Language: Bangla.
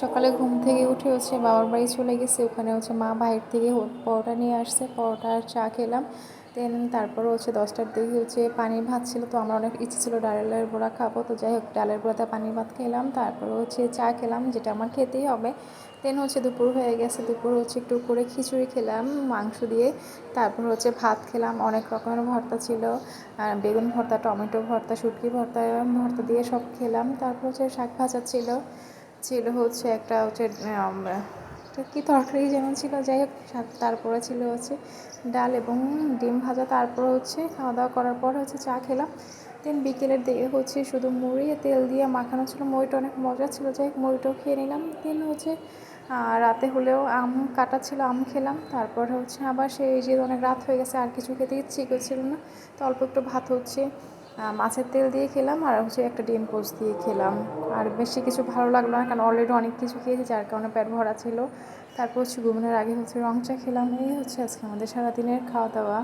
সকালে ঘুম থেকে উঠে হচ্ছে বাবার বাড়ি চলে গেছে, ওখানে হচ্ছে মা বাইরে থেকে পরোটা নিয়ে আসছে, পরোটা আর চা খেলাম। দেন তারপরে হচ্ছে 10টার দিকে হচ্ছে পানির ভাত ছিল, তো আমার অনেক ইচ্ছে ছিল ডালের বড়া খাবো, তো যাই হোক ডালের বড়াতে পানির ভাত খেলাম, তারপরে হচ্ছে চা খেলাম, যেটা আমার খেতেই হবে। দেন হচ্ছে দুপুর হয়ে গেছে, দুপুর হচ্ছে একটু করে খিচুড়ি খেলাম মাংস দিয়ে, তারপর হচ্ছে ভাত খেলাম, অনেক রকমের ভর্তা ছিল, বেগুন ভর্তা, টমেটো ভর্তা, শুটকি ভর্তা, ভর্তা দিয়ে সব খেলাম। তারপর হচ্ছে শাক ভাজা ছিল, ছিল হচ্ছে একটা হচ্ছে কী তরকারি যেন ছিল, যাই হোক তারপরে ছিল হচ্ছে ডাল এবং ডিম ভাজা। তারপর হচ্ছে খাওয়া দাওয়া করার পর হচ্ছে চা খেলাম। দেন বিকেলের দিকে হচ্ছে শুধু মুড়ি তেল দিয়ে মাখানো ছিল, মুড়িটা অনেক মজা ছিল, যাই হোক মুড়িটাও খেয়ে নিলাম। দেন হচ্ছে রাতে হলেও আম কাটা ছিল, আম খেলাম। তারপর হচ্ছে আবার সেই যে অনেক রাত হয়ে গেছে, আর কিছু খেতে ইচ্ছে করছিল না, তো অল্প একটু ভাত হচ্ছে মাছের তেল দিয়ে খেলাম, আর হচ্ছে একটা ডিম পোচ দিয়ে খেলাম। আর বেশি কিছু ভালো লাগলো না, কারণ অলরেডি অনেক কিছু খেয়েছি, যার কারণে পেট ভরা ছিল। তারপর হচ্ছে ঘুমানোর আগে হচ্ছে রং চা খেলাম। এই হচ্ছে আজকে আমাদের সারাদিনের খাওয়া দাওয়া।